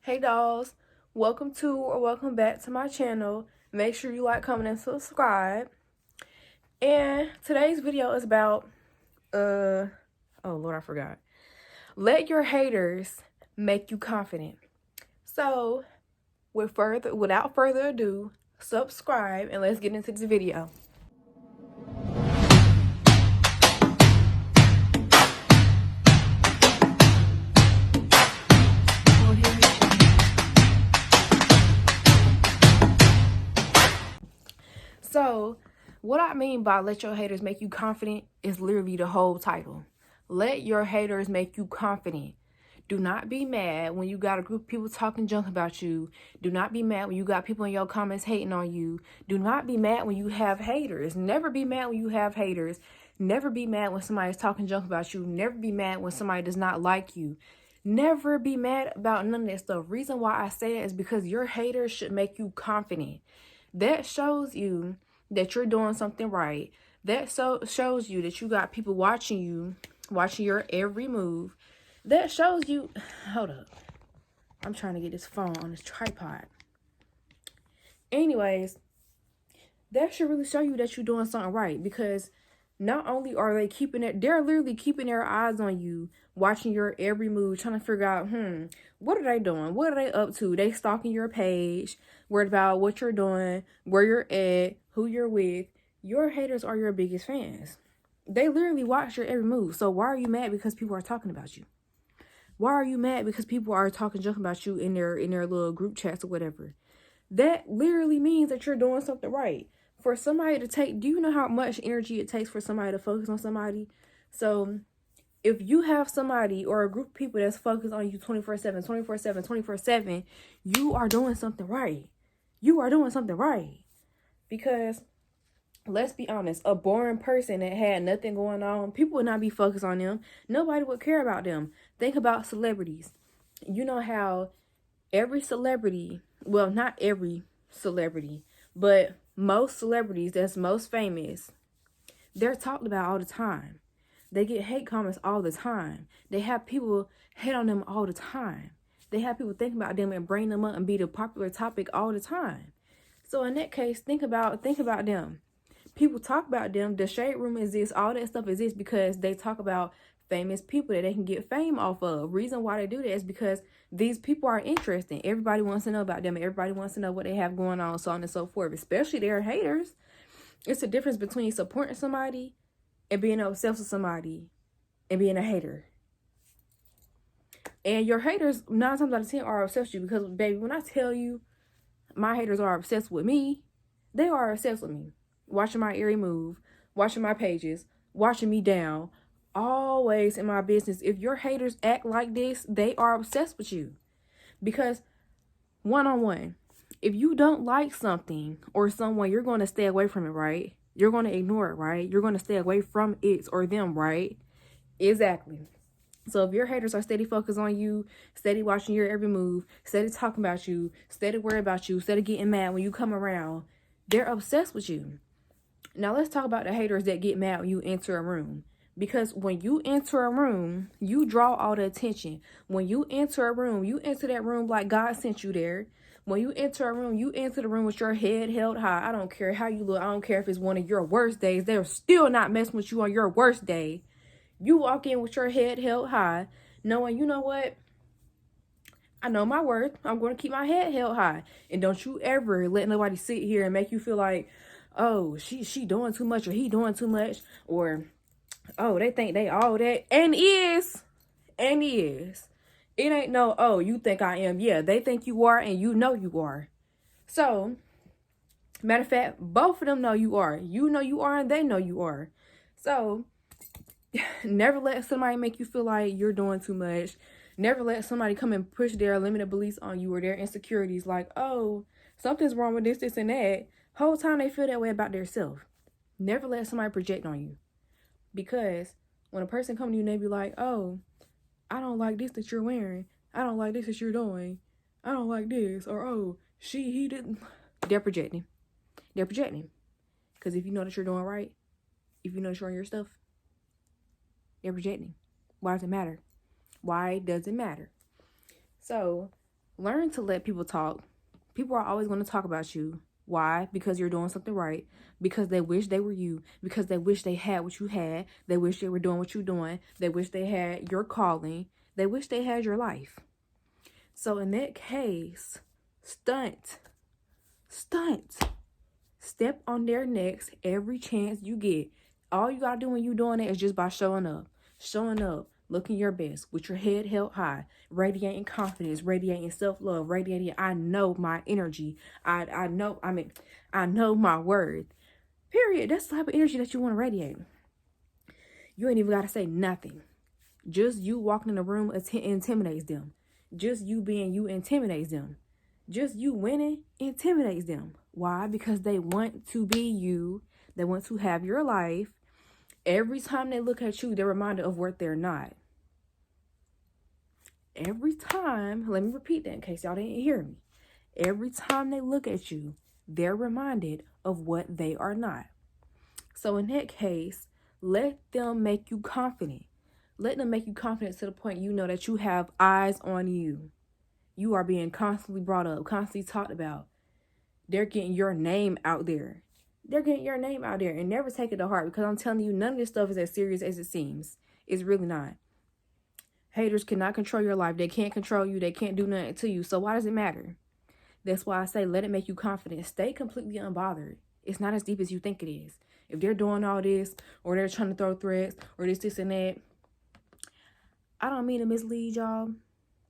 Hey dolls, welcome to or welcome back to my channel. Make sure you like, comment, and subscribe. And today's video is about oh Lord, I forgot. Let your haters make you confident. So without further ado, subscribe and let's get into this video. So, what I mean by let your haters make you confident is literally the whole title. Let your haters make you confident. Do not be mad when you got a group of people talking junk about you. Do not be mad when you got people in your comments hating on you. Do not be mad when you have haters. Never be mad when you have haters. Never be mad when somebody's talking junk about you. Never be mad when somebody does not like you. Never be mad about none of that stuff. Reason why I say that is because your haters should make you confident. That shows you that you're doing something right. That shows you that you got people watching you, watching your every move. That shows you, hold up, I'm trying to get this phone on this tripod. Anyways, that should really show you that you're doing something right, because not only are they keeping it, they're literally keeping their eyes on you, watching your every move, trying to figure out, what are they doing? What are they up to? They stalking your page, worried about what you're doing, where you're at, who you're with. Your haters are your biggest fans. They literally watch your every move. So why are you mad because people are talking about you? Why are you mad because people are talking junk about you in their little group chats or whatever? That literally means that you're doing something right. For somebody to take, do you know how much energy it takes for somebody to focus on somebody? So if you have somebody or a group of people that's focused on you 24/7, 24/7, 24/7, you are doing something right. You are doing something right. Because let's be honest, a boring person that had nothing going on, people would not be focused on them. Nobody would care about them. Think about celebrities. You know how every celebrity, well, not every celebrity, but most celebrities that's most famous, they're talked about all the time. They get hate comments all the time. They have people hate on them all the time. They have people think about them and bring them up and be the popular topic all the time. So in that case, think about them. People talk about them. The shade room exists. All that stuff exists because they talk about famous people that they can get fame off of. Reason why they do that is because these people are interesting. Everybody wants to know about them. Everybody wants to know what they have going on, so on and so forth, especially their haters. It's a difference between supporting somebody and being obsessed with somebody and being a hater. And your haters 9 times out of 10 are obsessed with you because, baby, when I tell you my haters are obsessed with me, they are obsessed with me. Watching my every move, watching my pages, watching me down, always in my business. If your haters act like this, they are obsessed with you. Because one-on-one, if you don't like something or someone, you're going to stay away from it, right? You're going to ignore it, right? You're going to stay away from it or them, right? Exactly. So if your haters are steady focused on you, steady watching your every move, steady talking about you, steady worried about you, steady getting mad when you come around, they're obsessed with you. Now let's talk about the haters that get mad when you enter a room. Because when you enter a room, you draw all the attention. When you enter a room, you enter that room like God sent you there. When you enter a room, you enter the room with your head held high. I don't care how you look. I don't care if it's one of your worst days. They're still not messing with you on your worst day. You walk in with your head held high, knowing, you know what? I know my worth. I'm going to keep my head held high. And don't you ever let nobody sit here and make you feel like, oh, she doing too much or he doing too much, or oh, they think they all that. And is. It ain't no, oh, you think I am. Yeah, they think you are and you know you are. So, matter of fact, both of them know you are. You know you are and they know you are. So, never let somebody make you feel like you're doing too much. Never let somebody come and push their limited beliefs on you or their insecurities like, oh, something's wrong with this, and that. Whole time they feel that way about themselves. Never let somebody project on you. Because when a person comes to you and they be like, oh, I don't like this that you're wearing. I don't like this that you're doing. I don't like this. Or, oh, he didn't. They're projecting. They're projecting. Because if you know that you're doing right, if you know that you're on your stuff, they're projecting. Why does it matter? Why does it matter? So, Learn to let people talk. People are always going to talk about you. Why? Because you're doing something right. Because they wish they were you. Because they wish they had what you had. They wish they were doing what you're doing. They wish they had your calling. They wish they had your life. So in that case, stunt. Step on their necks every chance you get. All you gotta do when you doing it is just by showing up. Showing up, looking your best, with your head held high, radiating confidence, radiating self-love, radiating, I know my energy. I know my worth. Period. That's the type of energy that you want to radiate. You ain't even gotta say nothing. Just you walking in the room intimidates them. Just you being you intimidates them. Just you winning intimidates them. Why? Because they want to be you. They want to have your life. Every time they look at you, they're reminded of what they're not. Every time, let me repeat that in case y'all didn't hear me. Every time they look at you, they're reminded of what they are not. So in that case, let them make you confident. Let them make you confident to the point you know that you have eyes on you. You are being constantly brought up, constantly talked about. They're getting your name out there. And never take it to heart, because I'm telling you, none of this stuff is as serious as it seems. It's really not. Haters cannot control your life. They can't control you. They can't do nothing to you. So why does it matter? That's why I say let it make you confident. Stay completely unbothered. It's not as deep as you think it is. If they're doing all this, or they're trying to throw threats, or this and that, I don't mean to mislead y'all.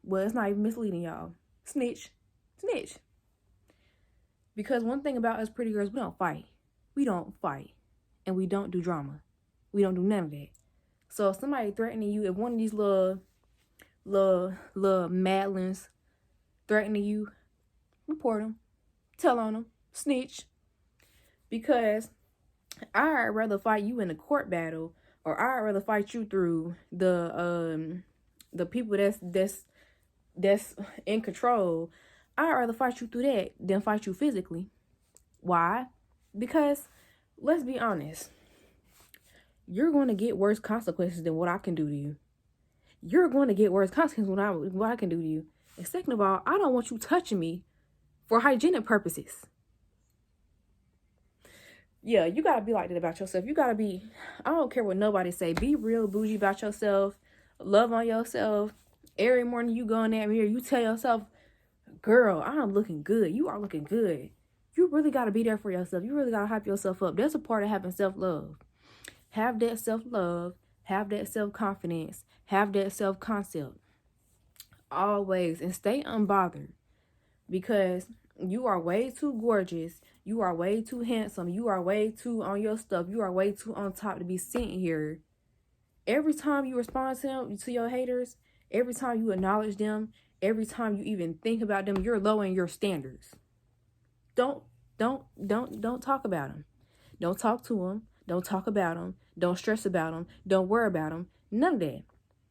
Well, it's not even misleading y'all. Snitch. Because one thing about us pretty girls, we don't fight. And we don't do drama. We don't do none of that. So if somebody threatening you, if one of these little madlins threatening you, report them. Tell on them. Snitch. Because I'd rather fight you in a court battle, or I'd rather fight you through the people that's in control. I'd rather fight you through that than fight you physically. Why? Because let's be honest. You're going to get worse consequences than what I can do to you. You're going to get worse consequences than what I can do to you. And second of all, I don't want you touching me for hygienic purposes. Yeah, you got to be like that about yourself. You got to be, I don't care what nobody say. Be real bougie about yourself. Love on yourself. Every morning you go in that mirror, you tell yourself, girl, I'm looking good. You are looking good. You really got to be there for yourself. You really got to hype yourself up. That's a part of having self-love. Have that self-love. Have that self-confidence. Have that self-concept. Always. And stay unbothered. Because you are way too gorgeous. You are way too handsome. You are way too on your stuff. You are way too on top to be sitting here. Every time you respond to your haters, every time you acknowledge them, every time you even think about them, you're lowering your standards. Don't talk about them. Don't talk to them. Don't talk about them. Don't stress about them. Don't worry about them. None of that.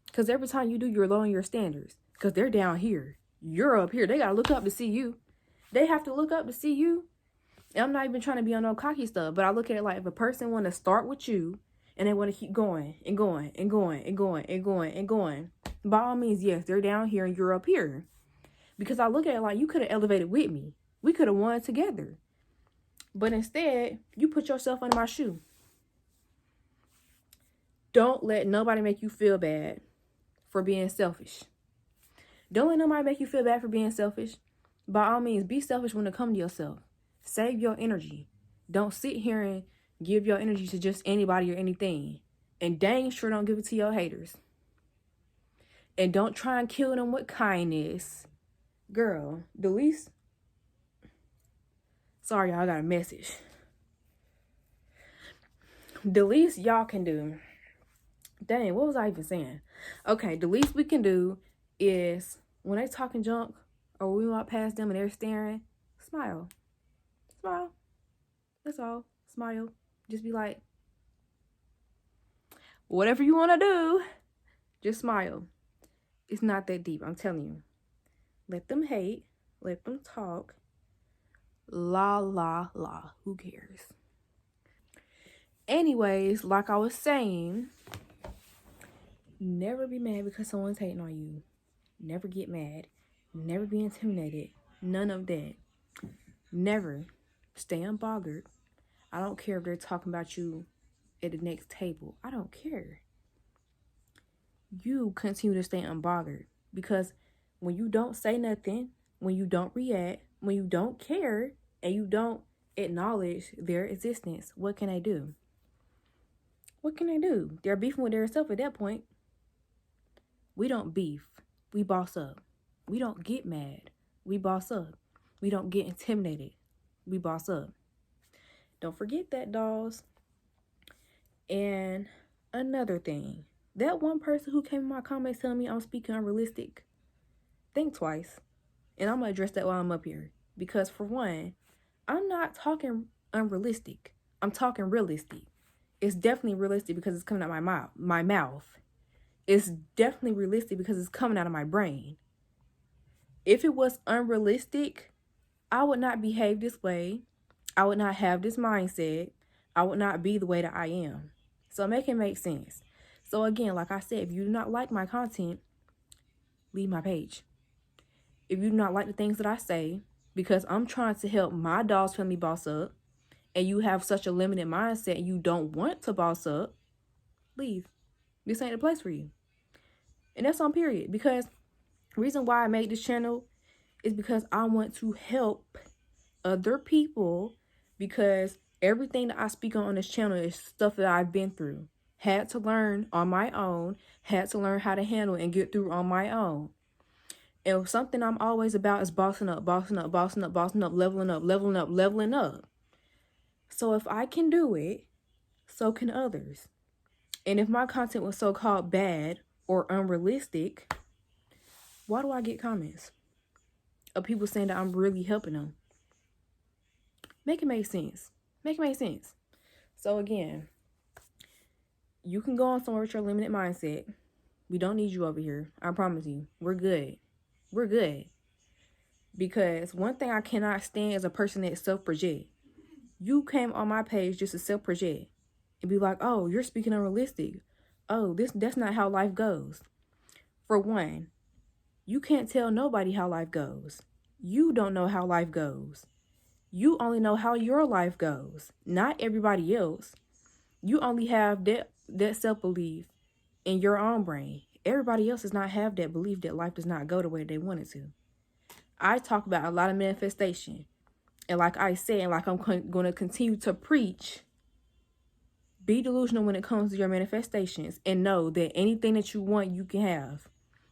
Because every time you do, you're lowering your standards. Because they're down here. You're up here. They got to look up to see you. They have to look up to see you. And I'm not even trying to be on no cocky stuff, but I look at it like, if a person want to start with you and they want to keep going and going and going and going and going and going, by all means, yes, they're down here and you're up here. Because I look at it like, you could have elevated with me. We could have won together. But instead, you put yourself under my shoe. Don't let nobody make you feel bad for being selfish. Don't let nobody make you feel bad for being selfish. By all means, be selfish when it comes to yourself. Save your energy. Don't sit here and give your energy to just anybody or anything. And dang sure don't give it to your haters. And don't try and kill them with kindness. Girl, the least... Sorry, y'all, I got a message. The least y'all can do... Dang, what was I even saying? Okay, the least we can do is, when they talking junk, or we walk past them and they're staring, smile. Smile. That's all. Smile. Just be like, whatever you want to do, just smile. It's not that deep, I'm telling you. Let them hate. Let them talk. La, la, la. Who cares? Anyways, like I was saying, never be mad because someone's hating on you. Never get mad. Never be intimidated. None of that. Never. Stay unbothered. I don't care if they're talking about you at the next table. I don't care. You continue to stay unbothered, because when you don't say nothing, when you don't react, when you don't care, and you don't acknowledge their existence, what can they do? What can they do? They're beefing with themselves at that point. We don't beef. We boss up. We don't get mad. We boss up. We don't get intimidated. We boss up. Don't forget that, dolls. And another thing, that one person who came in my comments telling me I'm speaking unrealistic, think twice. And I'm going to address that while I'm up here. Because for one, I'm not talking unrealistic. I'm talking realistic. It's definitely realistic because it's coming out my mouth. It's definitely realistic because it's coming out of my brain. If it was unrealistic, I would not behave this way. I would not have this mindset. I would not be the way that I am. So make it make sense. So again, like I said, if you do not like my content, leave my page. If you do not like the things that I say, because I'm trying to help my Dolls family boss up, and you have such a limited mindset and you don't want to boss up, leave. This ain't the place for you. And that's on period. Because the reason why I made this channel is because I want to help other people, because everything that I speak on this channel is stuff that I've been through. Had to learn on my own. Had to learn how to handle and get through on my own. And something I'm always about is bossing up, bossing up, bossing up, bossing up, leveling up, leveling up, leveling up. So if I can do it, so can others. And if my content was so-called bad or unrealistic, why do I get comments of people saying that I'm really helping them? Make it make sense. Make it make sense. So again, you can go on somewhere with your limited mindset. We don't need you over here. I promise you. We're good. We're good. Because one thing I cannot stand is a person that self-project. You came on my page just to self-project and be like, oh, you're speaking unrealistic. Oh, that's not how life goes. For one, you can't tell nobody how life goes. You don't know how life goes. You only know how your life goes, not everybody else. You only have that self-belief in your own brain. Everybody else does not have that belief that life does not go the way they want it to. I talk about a lot of manifestation. And like I said, and like I'm going to continue to preach, be delusional when it comes to your manifestations, and know that anything that you want, you can have.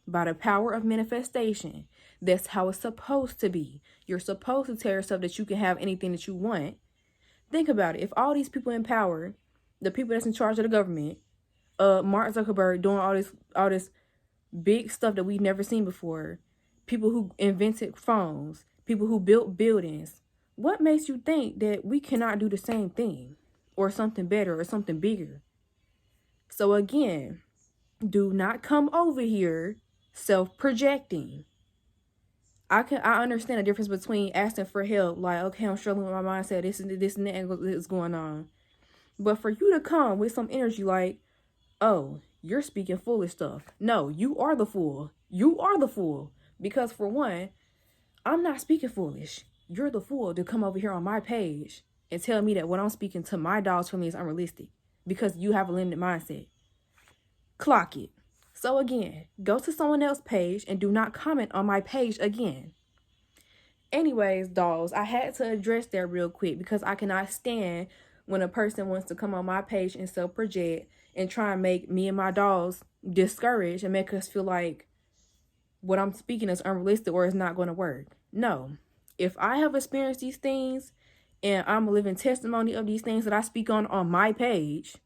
By the power of manifestation, that's how it's supposed to be. You're supposed to tell yourself that you can have anything that you want. Think about it. If all these people in power, the people that's in charge of the government, Mark Zuckerberg doing all this big stuff that we've never seen before, people who invented phones, people who built buildings, what makes you think that we cannot do the same thing or something better or something bigger? So again, do not come over here self-projecting. I understand the difference between asking for help, like, okay, I'm struggling with my mindset, this and that is going on. But for you to come with some energy like, oh, you're speaking foolish stuff. No, you are the fool. You are the fool. Because for one, I'm not speaking foolish. You're the fool to come over here on my page and tell me that what I'm speaking to my Dolls family is unrealistic because you have a limited mindset. Clock it. So again, go to someone else's page and do not comment on my page again. Anyways, dolls, I had to address that real quick because I cannot stand when a person wants to come on my page and self-project and try and make me and my dolls discouraged and make us feel like what I'm speaking is unrealistic or is not going to work. No. If I have experienced these things and I'm a living testimony of these things that I speak on my page,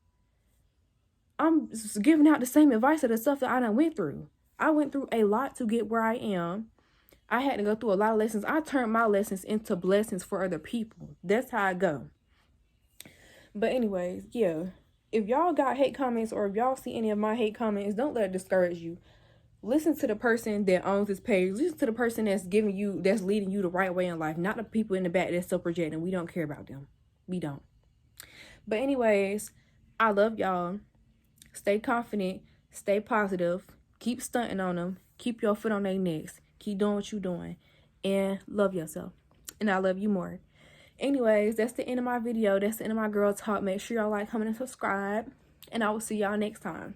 I'm giving out the same advice of the stuff that I done went through. I went through a lot to get where I am. I had to go through a lot of lessons. I turned my lessons into blessings for other people. That's how I go. But anyways, yeah. If y'all got hate comments or if y'all see any of my hate comments, don't let it discourage you. Listen to the person that owns this page. Listen to the person that's leading you the right way in life. Not the people in the back that's self-projecting. We don't care about them. We don't. But anyways, I love y'all. Stay confident. Stay positive. Keep stunting on them. Keep your foot on their necks. Keep doing what you're doing. And love yourself. And I love you more. Anyways, that's the end of my video. That's the end of my girl talk. Make sure y'all like, comment, and subscribe. And I will see y'all next time.